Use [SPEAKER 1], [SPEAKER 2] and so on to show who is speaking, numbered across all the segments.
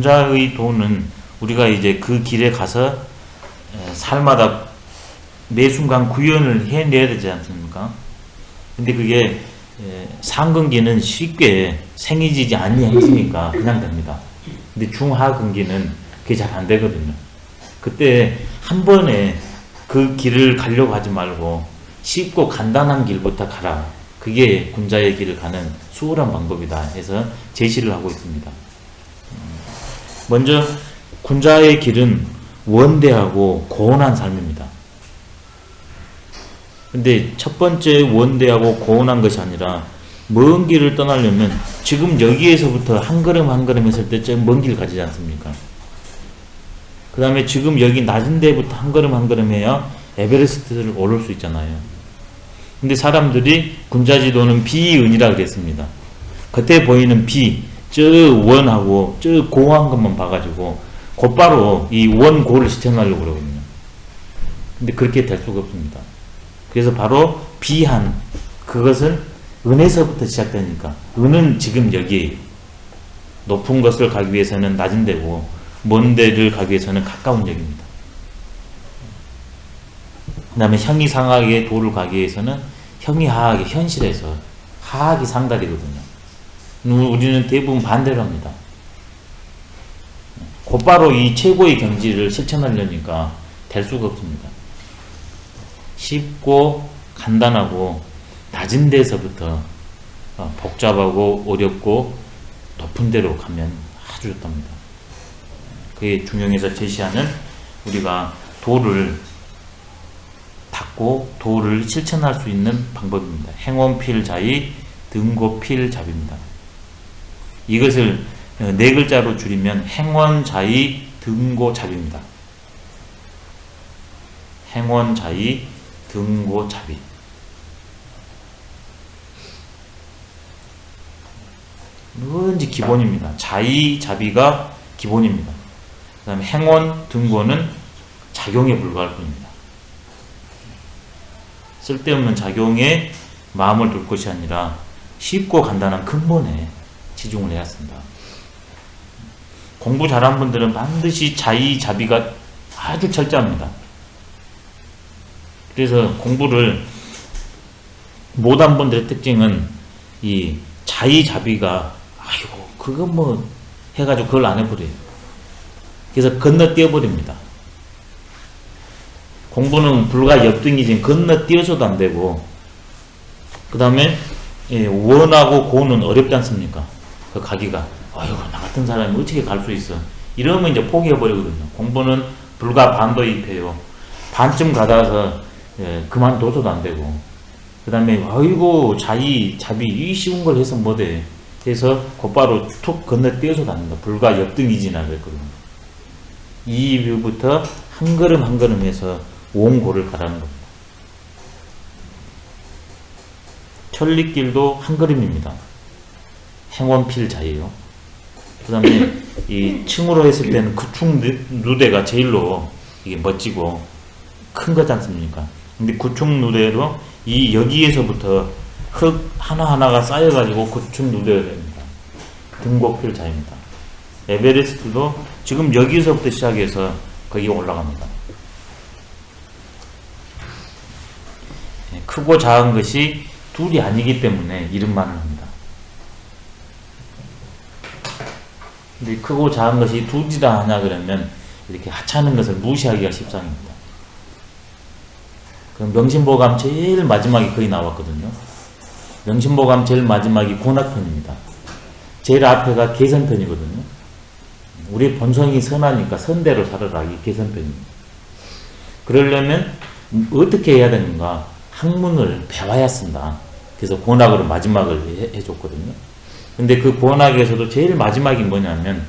[SPEAKER 1] 군자의 도는 우리가 이제 그 길에 가서 살마다 매 순간 구현을 해내야 되지 않습니까? 근데 그게 상근기는 쉽게 생기지 않는 행시니까 그냥 됩니다. 근데 중하근기는 그게 잘 안 되거든요. 그때 한 번에 그 길을 가려고 하지 말고 쉽고 간단한 길부터 가라. 그게 군자의 길을 가는 수월한 방법이다 해서 제시를 하고 있습니다. 먼저 군자의 길은 원대하고 고온한 삶입니다. 근데 첫 번째 원대하고 고온한 것이 아니라 먼 길을 떠나려면 지금 여기에서부터 한 걸음 한 걸음 했을 때 좀 먼 길 가지지 않습니까? 그 다음에 지금 여기 낮은 데부터 한 걸음 한 걸음 해야 에베레스트를 오를 수 있잖아요. 근데 사람들이 군자지도는 비은이라 그랬습니다. 겉에 보이는 비, 저 원하고 저 고한 것만 봐가지고 곧바로 이 원고를 시켜내려고 그러거든요. 근데 그렇게 될 수가 없습니다. 그래서 바로 비한, 그것은 은에서부터 시작되니까 은은 지금 여기 높은 것을 가기 위해서는 낮은 데고 먼 데를 가기 위해서는 가까운 데입니다. 그 다음에 형이 상하게 도를 가기 위해서는 형이 하하게 현실에서 하하기 상달이거든요. 우리는 대부분 반대로 합니다. 곧바로 이 최고의 경지를 실천하려니까 될 수가 없습니다. 쉽고 간단하고 낮은 데서부터 복잡하고 어렵고 높은 데로 가면 아주 좋답니다. 그게 중용에서 제시하는 우리가 도를 닦고 도를 실천할 수 있는 방법입니다. 행원필자의 등고필잡입니다. 이것을 네 글자로 줄이면 행원자의 등고잡입니다. 행원자의 등고잡이. 뭔지 기본입니다. 자의, 자비가 기본입니다. 그 다음에 행원, 등고는 작용에 불과할 뿐입니다. 쓸데없는 작용에 마음을 둘 것이 아니라 쉽고 간단한 근본에 치중을 해야 합니다. 공부 잘한 분들은 반드시 자의, 자비가 아주 철저합니다. 그래서 공부를 못한 분들의 특징은 이 자의, 자비가 아이고 그거 뭐 해가지고 그걸 안 해버려요. 그래서 건너뛰어버립니다. 공부는 불과 옆등이지 건너뛰어서도 안 되고, 그 다음에 원하고 고는 어렵지 않습니까? 그 가기가 아이고 나 같은 사람이 어떻게 갈 수 있어, 이러면 이제 포기해버리거든요. 공부는 불과 반도 입해요. 반쯤 가다가 그만둬서도 안 되고, 그 다음에 아이고 자의, 자비 이 쉬운 걸 해서 뭐돼 해서 곧바로 툭 건너뛰어서도 안 된다. 불과 옆등이지나 그랬거든요. 이 이후부터 한 걸음 한 걸음 해서 원고를 가라는 겁니다. 천리길도 한 걸음입니다. 행원필자예요. 그 다음에 이 층으로 했을 때는 구축 누대가 제일로 이게 멋지고 큰 거지 않습니까? 근데 구축 누대로 이 여기에서부터 흙 하나하나가 쌓여가지고 구축 누대가 됩니다. 등고필자입니다. 에베레스트도 지금 여기서부터 시작해서 거기 올라갑니다. 크고 작은 것이 둘이 아니기 때문에 이름만을 합니다. 근데 크고 작은 것이 둘이다 하냐 그러면 이렇게 하찮은 것을 무시하기가 십상입니다. 그럼 명심보감 제일 마지막에 거의 나왔거든요. 명심보감 제일 마지막이 고낙편입니다. 제일 앞에가 개선편이거든요. 우리 본성이 선하니까 선대로 살아라, 이 개선편입니다. 그러려면 어떻게 해야 되는가? 학문을 배워야 쓴다. 그래서 고낙으로 마지막을 해줬거든요. 근데 그 고낙에서도 제일 마지막이 뭐냐면,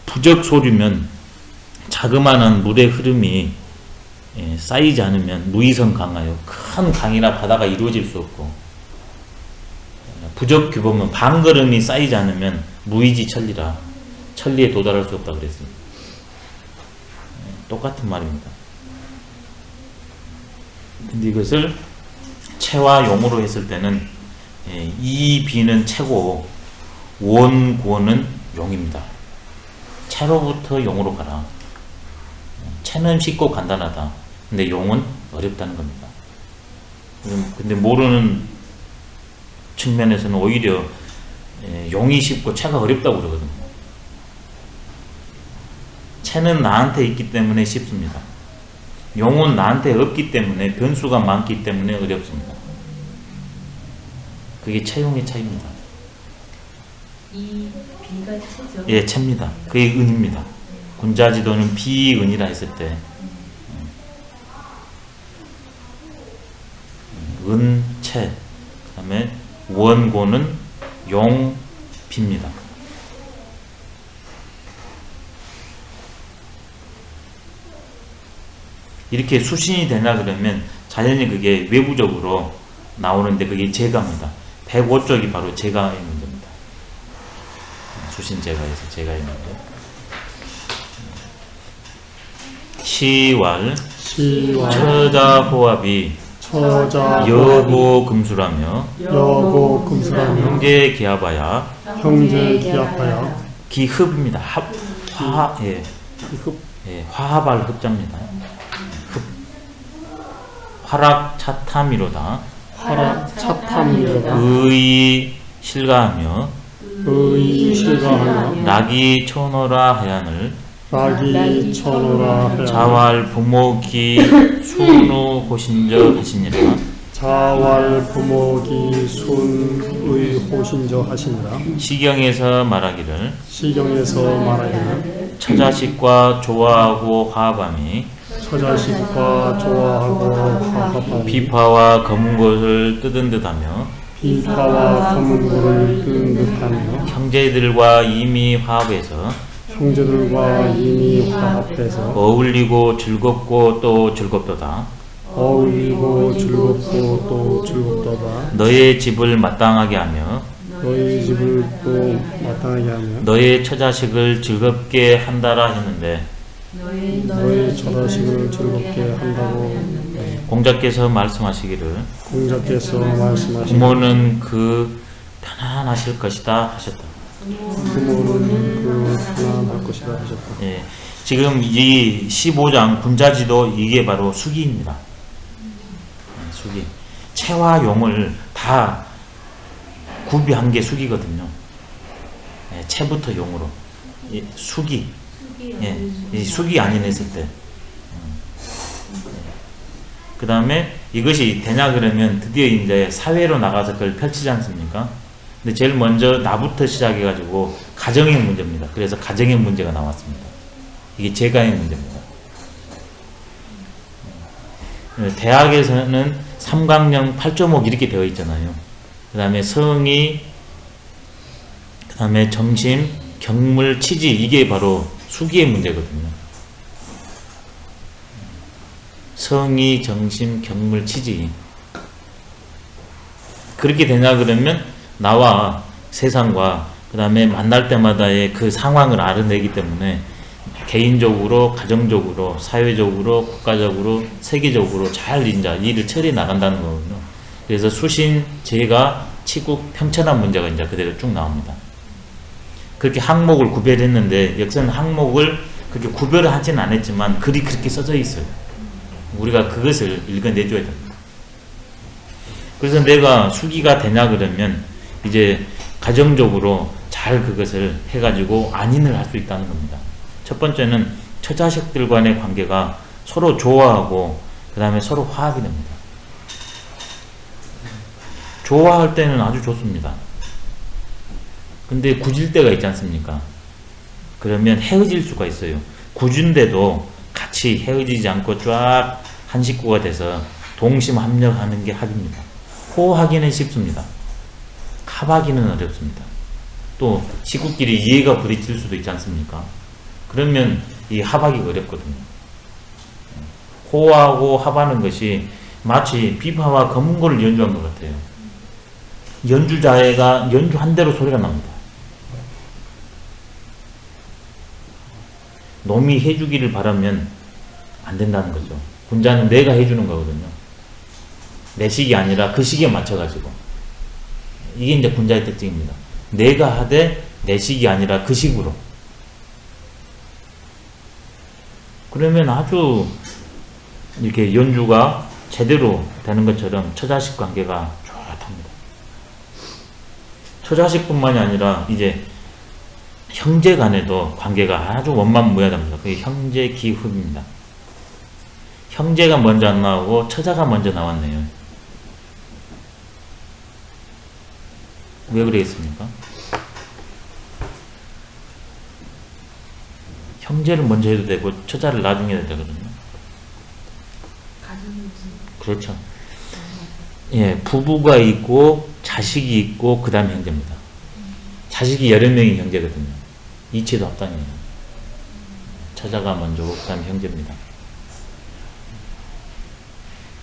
[SPEAKER 1] 부적 소류면 자그마한 물의 흐름이 쌓이지 않으면 무의성 강하여 큰 강이나 바다가 이루어질 수 없고, 부적 규범은 반걸음이 쌓이지 않으면 무의지 천리라 천리에 도달할 수 없다 그랬습니다. 똑같은 말입니다. 근데 이것을 체와 용으로 했을 때는 이 비는 체고 원고는 용입니다. 채로부터 용으로 가라. 채는 쉽고 간단하다. 근데 용은 어렵다는 겁니다. 근데 모르는 측면에서는 오히려 용이 쉽고 채가 어렵다고 그러거든요. 채는 나한테 있기 때문에 쉽습니다. 용은 나한테 없기 때문에 변수가 많기 때문에 어렵습니다. 그게 채용의 차이입니다.
[SPEAKER 2] 이 B가 채죠?
[SPEAKER 1] 예, 채입니다. 그게 은입니다. 군자지도는 비은이라 했을 때 은, 채, 그 다음에 원고는 용, 비입니다. 이렇게 수신이 되나 그러면 자연히 그게 외부적으로 나오는데 그게 제가입니다. 105쪽이 바로 제가의 문제입니다. 수신제가에서 제가의 문제. 시왈 처자호합이 여고 금수라며 형제 기합하야 기흡입니다. 화합할 흡자입니다. 화락 차탐이로다. 의의 실가하며 낙이 천호라 하ян을 자왈 부모기 순우 호신저 하시니라. 시경에서 말하기를 처자식과 좋아하고 화합함이 비파와 검은 것을 뜯은 듯하며 형제들과 이미 화합해서 어울리고 즐겁고 또 즐겁도다. 너의 집을 마땅하게 하며 너의 처자식을 즐겁게 한다라 했는데 공자께서 말씀하시기를 부모는 그 편안하실 것이다 하셨다. 예, 지금 이 15장 군자지도 이게 바로 수기입니다. 수기. 채와 용을 다 구비한 게 수기거든요. 예, 채부터 용으로. 예, 수기. 예, 이 수기 아닌 했을 때. 그 다음에 이것이 되냐 그러면 드디어 이제 사회로 나가서 그걸 펼치지 않습니까? 근데 제일 먼저 나부터 시작해가지고 가정의 문제입니다. 그래서 가정의 문제가 나왔습니다. 이게 제가의 문제입니다. 대학에서는 삼강령 8.5 이렇게 되어 있잖아요. 그 다음에 성의, 그 다음에 정심, 경물, 치지 이게 바로 수기의 문제거든요. 성의, 정심, 경물, 치지 그렇게 되냐 그러면 나와 세상과 그 다음에 만날 때마다의 그 상황을 알아내기 때문에 개인적으로, 가정적으로, 사회적으로, 국가적으로, 세계적으로 잘 이제 일을 처리해 나간다는 거거든요. 그래서 수신, 제가, 치국, 평천한 문제가 이제 그대로 쭉 나옵니다. 그렇게 항목을 구별했는데 역사는 항목을 그렇게 구별을 하지는 않았지만 글이 그렇게 써져 있어요. 우리가 그것을 읽어내줘야 됩니다. 그래서 내가 수기가 되냐 그러면 이제 가정적으로 잘 그것을 해가지고 안인을 할 수 있다는 겁니다. 첫 번째는 처자식들 간의 관계가 서로 좋아하고 그 다음에 서로 화합이 됩니다. 좋아할 때는 아주 좋습니다. 근데 굳을 때가 있지 않습니까? 그러면 헤어질 수가 있어요. 굳은데도 같이 헤어지지 않고 쫙 한 식구가 돼서 동심합력하는 게 합입니다. 호하기는 쉽습니다. 합하기는 어렵습니다. 또 식구끼리 이해가 부딪힐 수도 있지 않습니까? 그러면 이 합하기가 어렵거든요. 호하고 합하는 것이 마치 비파와 검은고를 연주한 것 같아요. 연주자가 연주한 대로 소리가 납니다. 놈이 해주기를 바라면 안 된다는 거죠. 군자는 내가 해주는 거거든요. 내 식이 아니라 그 식에 맞춰가지고. 이게 이제 군자의 특징입니다. 내가 하되 내 식이 아니라 그 식으로. 그러면 아주 이렇게 연주가 제대로 되는 것처럼 처자식 관계가 좋답니다. 처자식뿐만이 아니라 이제 형제 간에도 관계가 아주 원만무야합니다. 그게 형제기흡입니다. 형제가 먼저 안 나오고 처자가 먼저 나왔네요. 왜 그러겠습니까? 형제를 먼저 해도 되고 처자를 나중에 해도 되거든요. 그렇죠. 예, 부부가 있고 자식이 있고 그 다음에 형제입니다. 자식이 여러 명이 형제거든요. 이치도 합당이에요. 처자가 먼저고 그 다음에 형제입니다.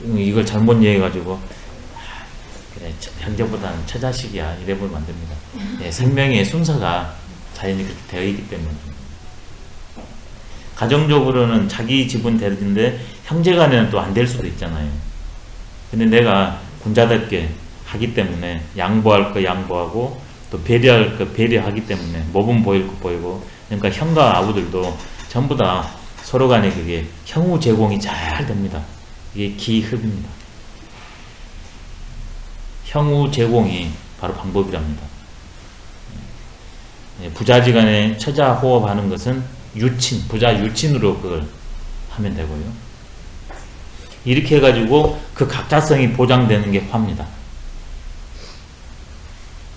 [SPEAKER 1] 이걸 잘못 이해해가지고 그래 형제보다는 처자식이야 이래버리면 안 됩니다. 예, 생명의 순서가 자연히 그렇게 되어 있기 때문에. 가정적으로는 자기 집은 되는데 형제간에는 또 안 될 수도 있잖아요. 근데 내가 군자답게 하기 때문에 양보할 거 양보하고 또 배려할 거 배려하기 때문에 모분 보일 거 보이고, 그러니까 형과 아우들도 전부 다 서로 간에 그게 형우 제공이 잘 됩니다. 이게 기흡입니다. 형우 제공이 바로 방법이랍니다. 부자지간에 처자 호흡하는 것은 유친, 부자 유친으로 그걸 하면 되고요. 이렇게 해가지고 그 각자성이 보장되는 게 화입니다.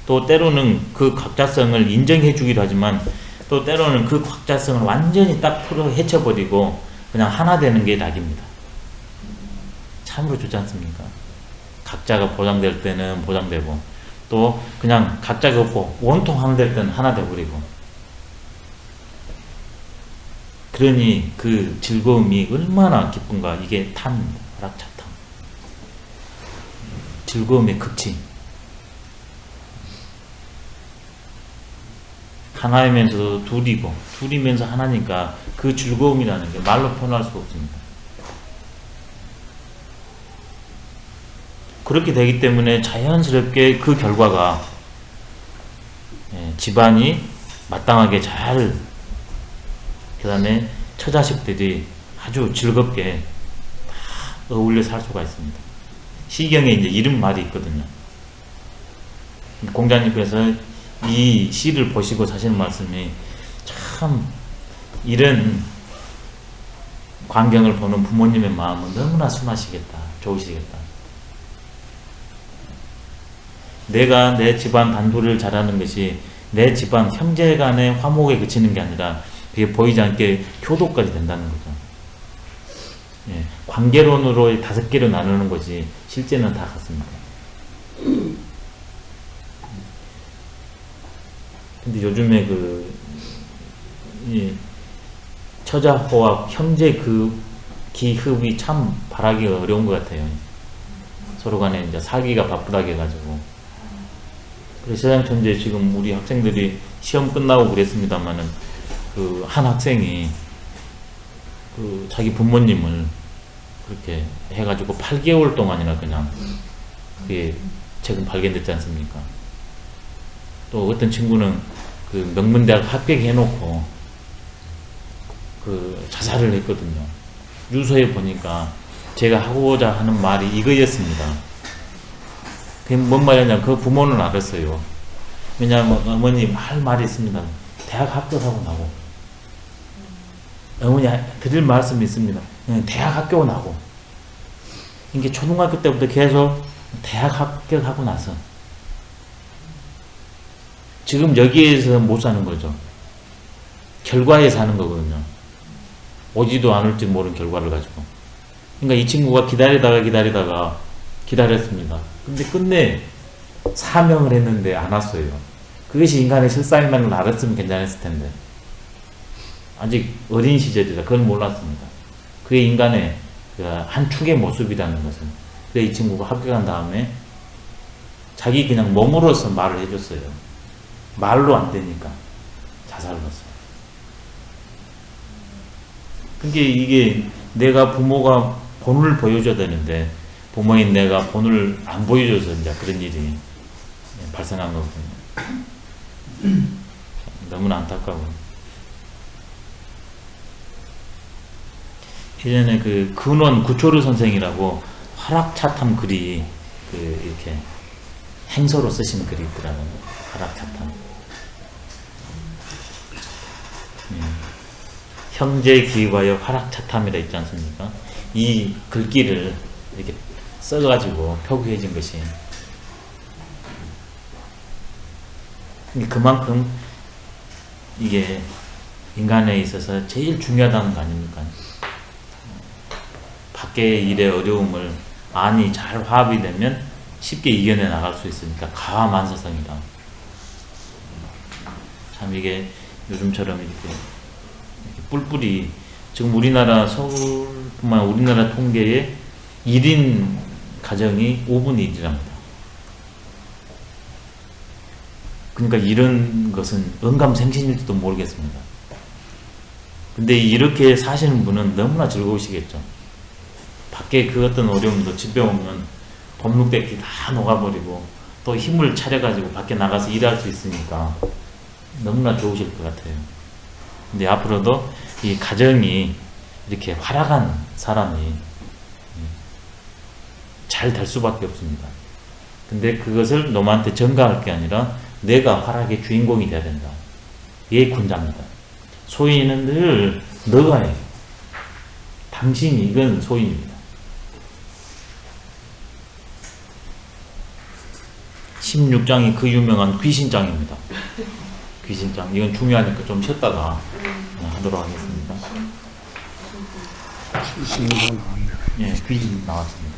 [SPEAKER 1] 또 때로는 그 각자성을 인정해 주기도 하지만 또 때로는 그 각자성을 완전히 딱 풀어 헤쳐버리고 그냥 하나 되는 게 낙입니다. 참으로 좋지 않습니까? 각자가 보장될 때는 보장되고 또 그냥 각자가 없고 원통 하나 될 때는 하나 돼버리고, 그러니 그 즐거움이 얼마나 기쁜가. 이게 탐입니다. 락차탐. 즐거움의 극치. 하나이면서 둘이고 둘이면서 하나니까 그 즐거움이라는 게 말로 표현할 수가 없습니다. 그렇게 되기 때문에 자연스럽게 그 결과가 집안이 마땅하게 잘, 그 다음에 처자식들이 아주 즐겁게 다 어울려 살 수가 있습니다. 시경에 이제 이런 말이 있거든요. 공자님께서 이 시를 보시고 하시는 말씀이 참, 이런 광경을 보는 부모님의 마음은 너무나 순하시겠다, 좋으시겠다. 내가 내 집안 단둘을 잘하는 것이 내 집안 형제 간의 화목에 그치는 게 아니라 그게 보이지 않게 효도까지 된다는 거죠. 예, 관계론으로 5개로 나누는 것이 실제는 다 같습니다. 근데 요즘에 처자호와 형제 그 기흡이 참 바라기가 어려운 것 같아요. 서로 간에 이제 사기가 바쁘다게 해가지고. 그래서 세상천지에 지금 우리 학생들이 시험 끝나고 그랬습니다만은 그 한 학생이 그 자기 부모님을 그렇게 해가지고 8개월 동안이나 그냥 그게 최근 발견됐지 않습니까? 또 어떤 친구는 그 명문대학 합격해놓고 그 자살을 했거든요. 유서에 보니까 제가 하고자 하는 말이 이거였습니다. 그게 뭔 말이냐면 그 부모는 알았어요. 왜냐하면 어머니 할 말이 있습니다. 대학 합격하고 나고, 어머니 드릴 말씀이 있습니다. 대학 합격 나고, 이게 초등학교 때부터 계속 대학 합격하고 나서 지금 여기에서 못 사는 거죠. 결과에 사는 거거든요. 오지도 않을지 모르는 결과를 가지고. 그러니까 이 친구가 기다리다가 기다렸습니다. 근데 끝내 사명을 했는데 안 왔어요. 그것이 인간의 실상이라는 걸 알았으면 괜찮았을 텐데. 아직 어린 시절이라 그걸 몰랐습니다. 그게 인간의 한 축의 모습이라는 것을. 그래서 이 친구가 합격한 다음에 자기 그냥 몸으로서 말을 해줬어요. 말로 안 되니까 자살을 했어요. 그게 이게 내가 부모가 본을 보여줘야 되는데 부모인 내가 본을 안 보여줘서 이제 그런 일이 발생한 거거든요. 너무나 안타까워. 예전에 그 근원 구초르 선생이라고 화락차탐 글이 그 이렇게 행서로 쓰신 글이 있더라고요. 화락차탐. 형제 기와여 화락차탐이라 있지 않습니까? 이 글귀를 이렇게 써가지고 표기해진 것이 그만큼 이게 인간에 있어서 제일 중요하다는 거 아닙니까? 밖의 일의 어려움을 안이 잘 화합이 되면 쉽게 이겨내 나갈 수 있으니까 가와만사성이다. 참 이게 요즘처럼 이렇게 뿔뿔이 지금 우리나라 서울뿐만 우리나라 통계의 1인 가정이 5분의 1이랍니다. 그러니까 이런 것은 언감생신일지도 모르겠습니다. 근데 이렇게 사시는 분은 너무나 즐거우시겠죠. 밖에 그 어떤 어려움도 집에 오면 덤룩대기 다 녹아버리고 또 힘을 차려가지고 밖에 나가서 일할 수 있으니까 너무나 좋으실 것 같아요. 근데 앞으로도 이 가정이 이렇게 활약한 사람이 잘 될 수밖에 없습니다. 근데 그것을 너한테 전가할 게 아니라 내가 활약의 주인공이 돼야 된다. 이게 군자입니다. 소인은 늘 너가 해. 당신이 이건 소인입니다. 16장이 그 유명한 귀신장입니다. 귀신장. 이건 중요하니까 좀 쉬었다가 하도록 하겠습니다.
[SPEAKER 2] 귀신이 나왔네요.
[SPEAKER 1] 예, 귀신 나왔습니다.